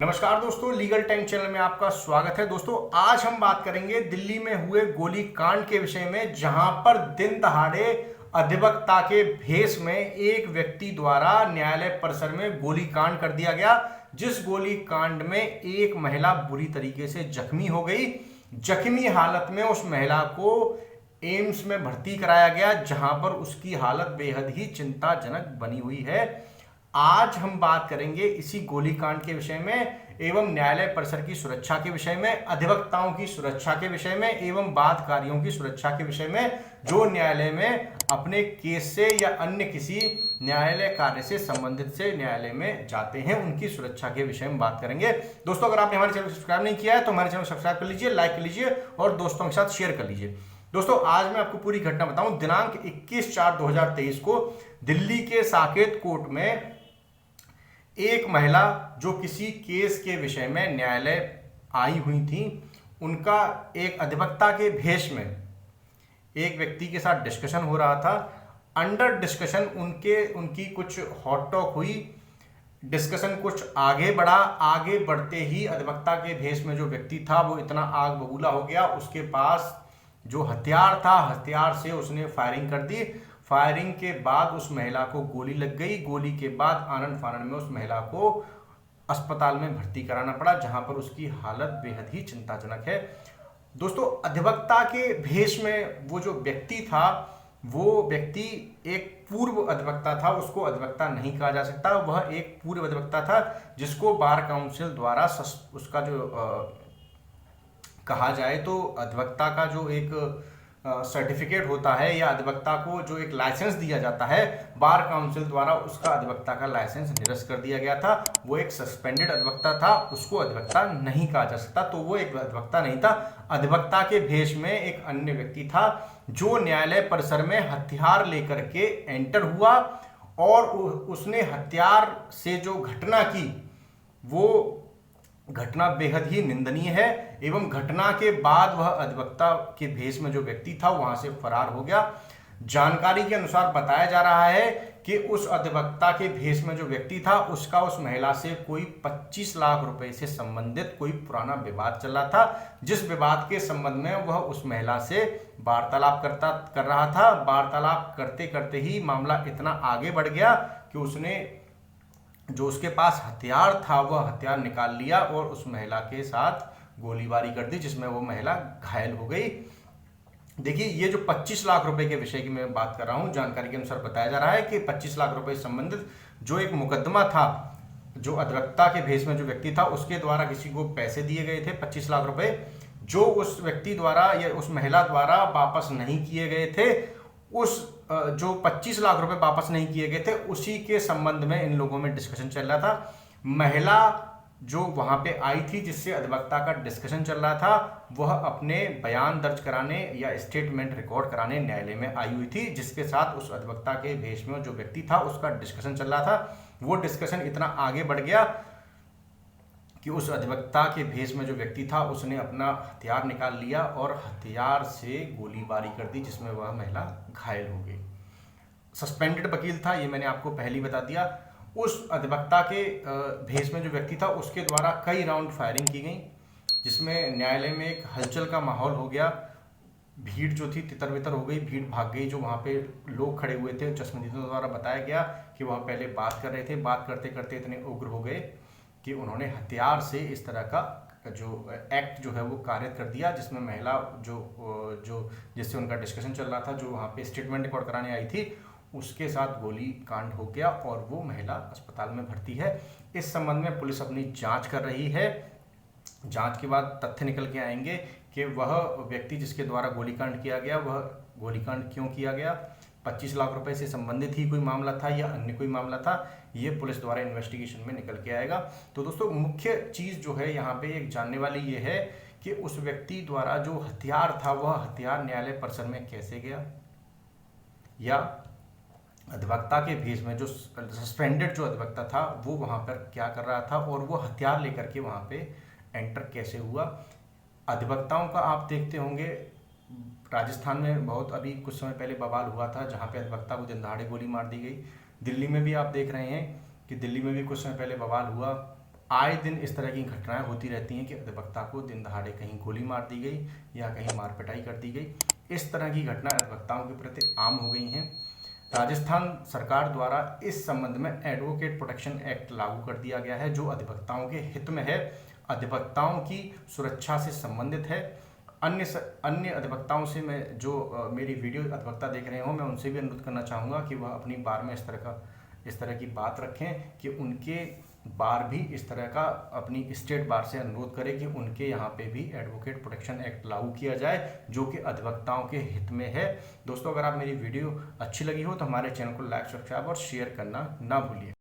नमस्कार दोस्तों, legal time channel में आपका स्वागत है। दोस्तों, आज हम बात करेंगे दिल्ली में हुए गोली कांड के विषय में, जहां पर दिन दहाड़े अधिवक्ता के भेष में एक व्यक्ति द्वारा न्यायालय परिसर में गोली कांड कर दिया गया, जिस गोली कांड में एक महिला बुरी तरीके से जख्मी हो गई। जख्मी हालत में उस महिला को एम्स में भर्ती कराया गया, जहां पर उसकी हालत बेहद ही चिंताजनक बनी हुई है। आज हम बात करेंगे इसी गोलीकांड के विषय में एवं न्यायालय परिसर की सुरक्षा के विषय में, अधिवक्ताओं की सुरक्षा के विषय में एवं वादकारियों की सुरक्षा के विषय में, जो न्यायालय में अपने केस से या अन्य किसी न्यायालय कार्य से संबंधित से न्यायालय में जाते हैं, उनकी सुरक्षा के विषय में बात करेंगे। दोस्तों, अगर आपने हमारे चैनल को सब्सक्राइब नहीं किया है तो हमारे चैनल को सब्सक्राइब कर लीजिए, लाइक कर लीजिए और दोस्तों के साथ शेयर कर लीजिए। दोस्तों, आज मैं आपको पूरी घटना बताऊं। दिनांक 21/4/2023 को दिल्ली के साकेत कोर्ट में एक महिला जो किसी केस के विषय में न्यायालय आई हुई थी, उनका एक अधिवक्ता के भेष में एक व्यक्ति के साथ डिस्कशन हो रहा था। अंडर डिस्कशन उनकी कुछ हॉट टॉक हुई। डिस्कशन कुछ आगे बढ़ा। आगे बढ़ते ही अधिवक्ता के भेष में जो व्यक्ति था वो इतना आग बबूला हो गया, उसके पास जो हथियार था, हथियार से उसने फायरिंग कर दी। फायरिंग के बाद उस महिला को गोली लग गई। गोली के बाद आनन फानन में उस महिला को अस्पताल में भर्ती कराना पड़ा, जहां पर उसकी हालत बेहद ही चिंताजनक है। दोस्तों, अधिवक्ता के भेष में वो जो व्यक्ति था, वो व्यक्ति एक पूर्व अधिवक्ता था। उसको अधिवक्ता नहीं कहा जा सकता। वह एक पूर्व अधिवक्ता था जिसको बार काउंसिल द्वारा उसका जो कहा जाए तो अधिवक्ता का जो एक सर्टिफिकेट होता है या अधिवक्ता को जो एक लाइसेंस दिया जाता है बार काउंसिल द्वारा, उसका अधिवक्ता का लाइसेंस निरस्त कर दिया गया था। वो एक सस्पेंडेड अधिवक्ता था, उसको अधिवक्ता नहीं कहा जा सकता। तो वो एक अधिवक्ता नहीं था। अधिवक्ता के भेष में एक अन्य व्यक्ति था जो न्यायालय परिसर में हथियार लेकर के एंटर हुआ और उसने हथियार से जो घटना की, वो घटना बेहद ही निंदनीय है। एवं घटना के बाद वह अधिवक्ता के भेष में जो व्यक्ति था वहां से फरार हो गया। जानकारी के अनुसार बताया जा रहा है कि उस अधिवक्ता के भेष में जो व्यक्ति था उसका उस महिला से कोई 25 लाख रुपए से संबंधित कोई पुराना विवाद चल रहा था, जिस विवाद के संबंध में वह उस महिला से वार्तालाप कर रहा था। वार्तालाप करते करते ही मामला इतना आगे बढ़ गया कि उसने जो उसके पास हथियार था वह हथियार निकाल लिया और उस महिला के साथ गोलीबारी कर दी, जिसमें वो महिला घायल हो गई। देखिए, ये जो 25 लाख रुपए के विषय की मैं बात कर रहा हूं, जानकारी के अनुसार बताया जा रहा है कि 25 लाख रुपए से संबंधित जो एक मुकदमा था, जो अधिवक्ता के भेष में जो व्यक्ति था उसके द्वारा किसी को पैसे दिए गए थे 25 लाख रुपए, जो उस व्यक्ति द्वारा या उस महिला द्वारा वापस नहीं किए गए थे। उस जो 25 लाख रुपए वापस नहीं किए गए थे, उसी के संबंध में इन लोगों में डिस्कशन चल रहा था। महिला जो वहां पे आई थी, जिससे अधिवक्ता का डिस्कशन चल रहा था, वह अपने बयान दर्ज कराने या स्टेटमेंट रिकॉर्ड कराने न्यायालय में आई हुई थी, जिसके साथ उस अधिवक्ता के भेष में जो व्यक्ति था उसका डिस्कशन चल रहा था। वो डिस्कशन इतना आगे बढ़ गया कि उस अधिवक्ता के भेष में जो व्यक्ति था उसने अपना हथियार निकाल लिया और हथियार से गोलीबारी कर दी, जिसमें वह महिला घायल हो गई। सस्पेंडेड वकील था, ये मैंने आपको पहले ही बता दिया। उस अधिवक्ता के भेष में जो व्यक्ति था उसके द्वारा कई राउंड फायरिंग की गई, जिसमें न्यायालय में एक हलचल का माहौल हो गया। भीड़ जो थी तितर बितर हो गई, भीड़ भाग गई। जो वहाँ पे लोग खड़े हुए थे, चश्मदीदों द्वारा बताया गया कि वह पहले बात कर रहे थे, बात करते करते इतने उग्र हो गए कि उन्होंने हथियार से इस तरह का जो एक्ट जो है वो कारित कर दिया, जिसमें महिला जो जिससे उनका डिस्कशन चल रहा था, जो वहाँ पे स्टेटमेंट रिकॉर्ड कराने आई थी, उसके साथ गोली कांड हो गया और वो महिला अस्पताल में भर्ती है। इस संबंध में पुलिस अपनी जांच कर रही है। जांच के बाद तथ्य निकल के आएंगे कि वह व्यक्ति जिसके द्वारा गोलीकांड किया गया, वह गोलीकांड क्यों किया गया, 25 लाख रुपए से संबंधित ही कोई मामला था या अन्य कोई मामला था, ये पुलिस द्वारा इन्वेस्टिगेशन में निकल के आएगा। तो दोस्तों, मुख्य चीज़ जो है यहाँ पे एक जानने वाली ये है कि उस व्यक्ति द्वारा जो हथियार था वह हथियार न्यायालय परिसर में कैसे गया, या अधिवक्ता के भेष में जो सस्पेंडेड जो अधिवक्ता था वो वहाँ पर क्या कर रहा था और वो हथियार लेकर के वहाँ पे एंटर कैसे हुआ। अधिवक्ताओं का आप देखते होंगे, राजस्थान में बहुत अभी कुछ समय पहले बवाल हुआ था जहाँ पे अधिवक्ता को दिन दहाड़े गोली मार दी गई। दिल्ली में भी आप देख रहे हैं कि दिल्ली में भी कुछ समय पहले बवाल हुआ। आए दिन इस तरह की घटनाएं होती रहती हैं कि अधिवक्ता को दिन दहाड़े कहीं गोली मार दी गई या कहीं मार पिटाई कर दी गई। इस तरह की घटना अधिवक्ताओं के प्रति आम हो गई हैं। राजस्थान सरकार द्वारा इस संबंध में एडवोकेट प्रोटेक्शन एक्ट लागू कर दिया गया है, जो अधिवक्ताओं के हित में है, अधिवक्ताओं की सुरक्षा से संबंधित है। अन्य अधिवक्ताओं से मैं जो मेरी वीडियो अधिवक्ता देख रहे हो, मैं उनसे भी अनुरोध करना चाहूँगा कि वह अपनी बार में इस तरह की बात रखें कि उनके बार भी इस तरह का अपनी स्टेट बार से अनुरोध करें कि उनके यहाँ पे भी एडवोकेट प्रोटेक्शन एक्ट लागू किया जाए, जो कि अधिवक्ताओं के हित में है। दोस्तों, अगर आप मेरी वीडियो अच्छी लगी हो तो हमारे चैनल को लाइक, सब्सक्राइब और शेयर करना ना भूलिए।